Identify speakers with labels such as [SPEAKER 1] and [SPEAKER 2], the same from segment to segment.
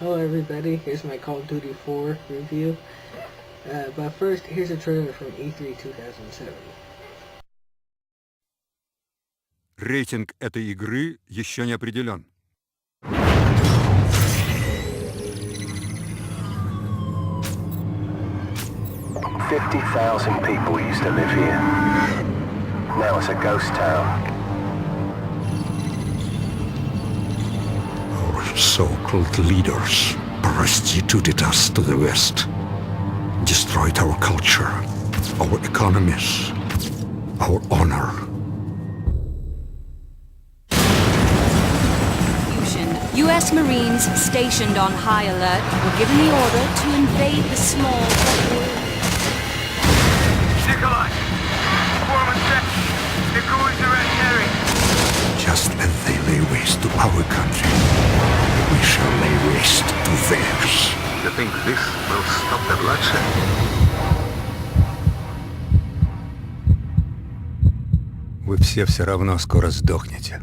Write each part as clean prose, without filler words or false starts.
[SPEAKER 1] Hello everybody, here's my Call of Duty 4 review. But first, here's a trailer from E3 2007.
[SPEAKER 2] Рейтинг этой игры еще не определен.
[SPEAKER 3] $50,000 people used to live here. Now it's a ghost town.
[SPEAKER 4] Our so-called leaders prostituted us to the West, destroyed our culture, our economies, our honor.
[SPEAKER 5] U.S. Marines stationed on high alert were given the order to invade the small
[SPEAKER 6] Nikolai! Foreman set! The crews are at Harry!
[SPEAKER 4] Just as they lay waste to our country, we shall lay waste to theirs.
[SPEAKER 3] You think this will stop the bloodshed?
[SPEAKER 4] Вы все равно скоро сдохнете.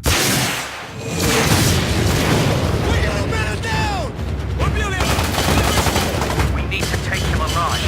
[SPEAKER 6] We need to take him alive.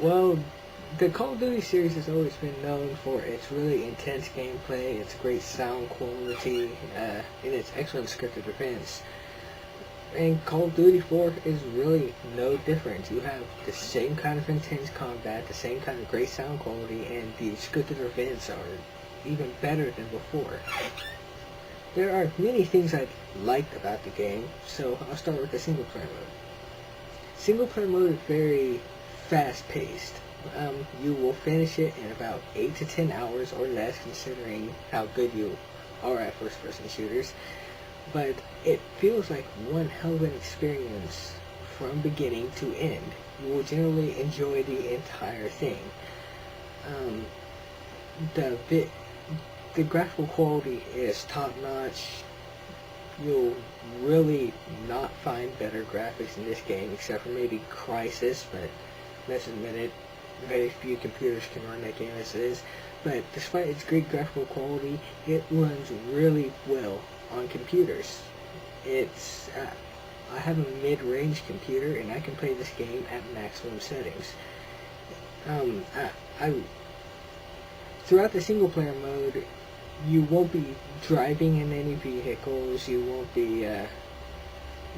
[SPEAKER 1] Well, the Call of Duty series has always been known for its really intense gameplay, its great sound quality, and its excellent scripted events. And Call of Duty 4 is really no different. You have the same kind of intense combat, the same kind of great sound quality, and the scripted events are even better than before. There are many things I liked about the game, so I'll start with the single player mode. Single player mode is very fast-paced. You will finish it in about 8 to 10 hours or less, considering how good you are at first-person shooters. But it feels like one hell of an experience from beginning to end. You will generally enjoy the entire thing. The graphical quality is top-notch. You'll really not find better graphics in this game, except for maybe Crysis, but let's admit it, very few computers can run that game as it is. But despite its great graphical quality, it runs really well on computers. I have a mid-range computer, and I can play this game at maximum settings. Throughout the single-player mode, you won't be driving in any vehicles. You won't be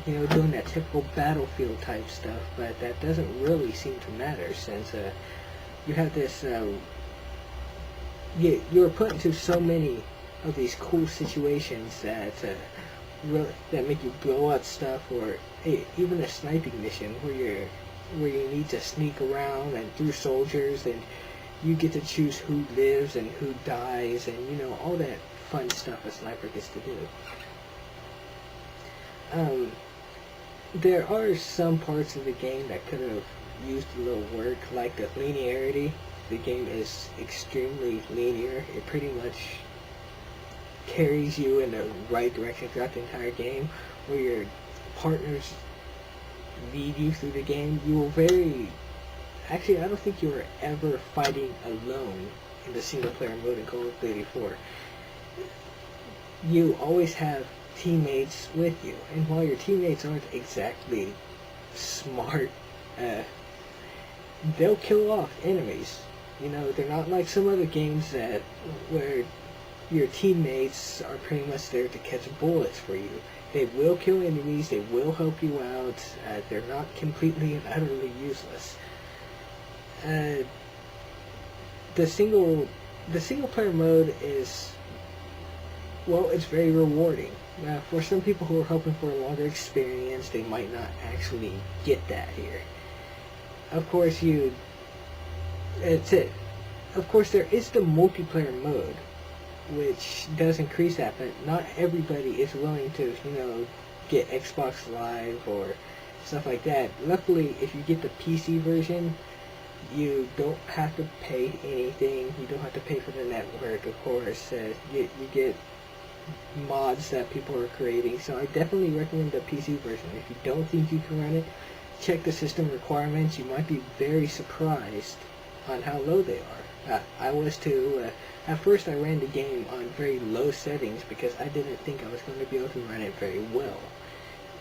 [SPEAKER 1] doing that typical battlefield type stuff, but that doesn't really seem to matter since you have this, you're put into so many of these cool situations that that make you blow up stuff, or even a sniping mission where you need to sneak around and through soldiers, and you get to choose who lives and who dies, and all that fun stuff a sniper gets to do. There are some parts of the game that could have used a little work, like the linearity. The game is extremely linear. It pretty much carries you in the right direction throughout the entire game, where your partners lead you through the game. Actually, I don't think you were ever fighting alone in the single player mode in Call of Duty 4. You always have teammates with you, and while your teammates aren't exactly smart, they'll kill off enemies. They're not like some other games where your teammates are pretty much there to catch bullets for you. They will kill enemies, they will help you out, they're not completely and utterly useless. The single player mode is, well, it's very rewarding. For some people who are hoping for a longer experience, they might not actually get that here. Of course, it's it. Of course, there is the multiplayer mode, which does increase that, but not everybody is willing to, get Xbox Live or stuff like that. Luckily, if you get the PC version, you don't have to pay anything. You don't have to pay for the network, of course. You get mods that people are creating, so I definitely recommend the PC version. If you don't think you can run it, check the system requirements. You might be very surprised on how low they are. I was too. At first I ran the game on very low settings because I didn't think I was going to be able to run it very well.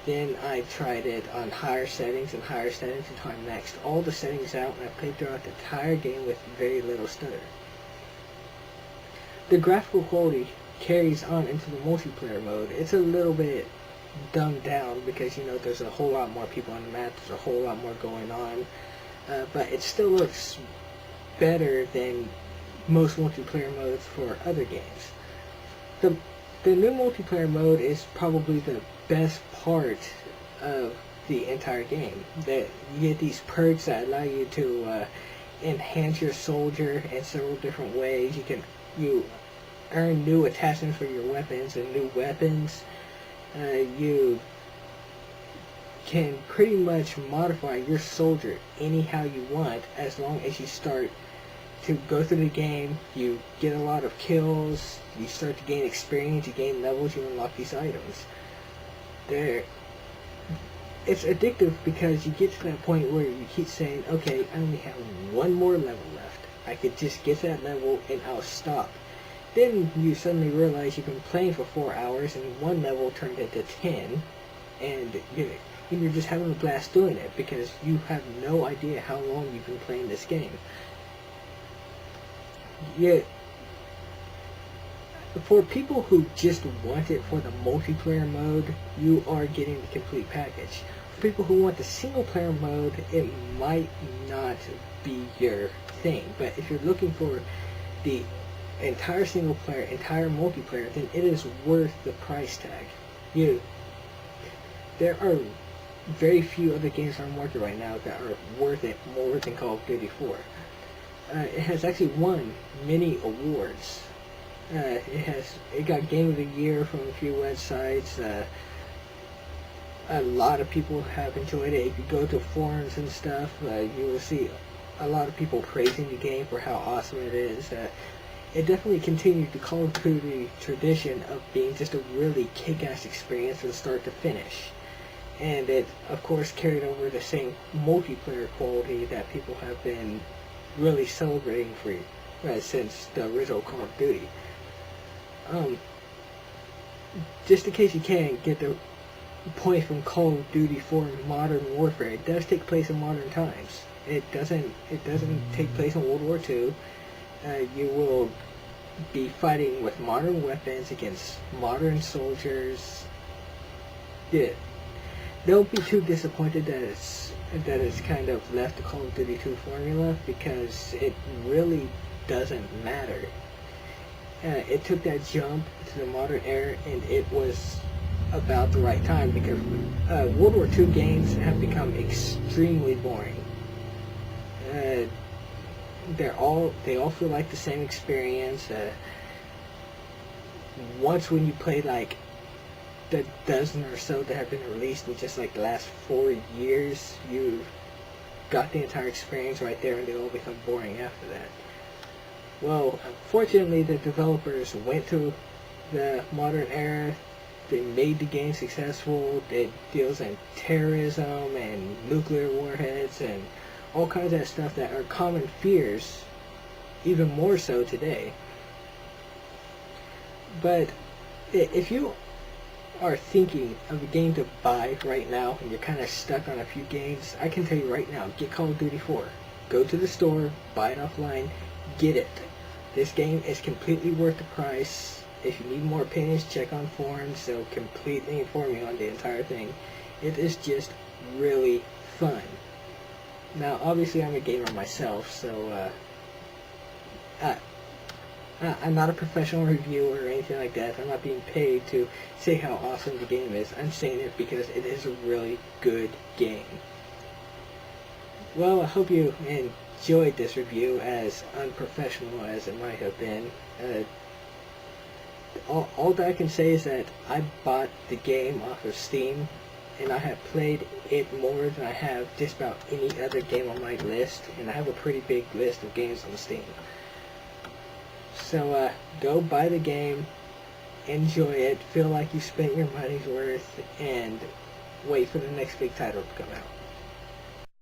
[SPEAKER 1] Then I tried it on higher settings until I maxed all the settings out, and I played throughout the entire game with very little stutter. The graphical quality carries on into the multiplayer mode. It's a little bit dumbed down because, there's a whole lot more people on the map, there's a whole lot more going on, but it still looks better than most multiplayer modes for other games. The new multiplayer mode is probably the best part of the entire game. That you get these perks that allow you to enhance your soldier in several different ways. You earn new attachments for your weapons and new weapons. You can pretty much modify your soldier anyhow you want as long as you start to go through the game. You get a lot of kills, you start to gain experience, you gain levels, you unlock these items. It's addictive because you get to that point where you keep saying, okay, I only have one more level left. I could just get that level and I'll stop. Then you suddenly realize you've been playing for 4 hours and one level turned into 10, and you're just having a blast doing it because you have no idea how long you've been playing this game. Yet, for people who just want it for the multiplayer mode, you are getting the complete package. For people who want the single player mode, it might not be your thing. But if you're looking for the entire single player, entire multiplayer, then it is worth the price tag. There are very few other games on the market right now that are worth it more than Call of Duty 4. It has actually won many awards. It got Game of the Year from a few websites. A lot of people have enjoyed it. If you go to forums and stuff, you will see a lot of people praising the game for how awesome it is. It definitely continued the Call of Duty tradition of being just a really kick-ass experience from start to finish. And it, of course, carried over the same multiplayer quality that people have been really celebrating for since the original Call of Duty. Just in case you can't get the point from Call of Duty 4 Modern Warfare, it does take place in modern times. It doesn't take place in World War II. You will be fighting with modern weapons against modern soldiers. Don't be too disappointed that it's kind of left the Call of Duty 2 formula, because it really doesn't matter. It took that jump to the modern era, and it was about the right time, because World War II games have become extremely boring. They all feel like the same experience. Once when you play like the dozen or so that have been released in just like the last 4 years, you got the entire experience right there, and they all become boring after that. Well, unfortunately, the developers went to the modern era. They made the game successful. It deals in terrorism and nuclear warheads and all kinds of stuff that are common fears, even more so today. But if you are thinking of a game to buy right now and you're kind of stuck on a few games, I can tell you right now, get Call of Duty 4. Go to the store, buy it offline, get it. This game is completely worth the price. If you need more opinions, check on forums. They'll completely inform you on the entire thing. It is just really fun. Now, obviously, I'm a gamer myself, so I'm not a professional reviewer or anything like that. I'm not being paid to say how awesome the game is. I'm saying it because it is a really good game. Well, I hope you enjoyed this review, as unprofessional as it might have been. All that I can say is that I bought the game off of Steam, and I have played it more than I have just about any other game on my list, and I have a pretty big list of games on Steam. So go buy the game, enjoy it, feel like you spent your money's worth, and wait for the next big title to come out.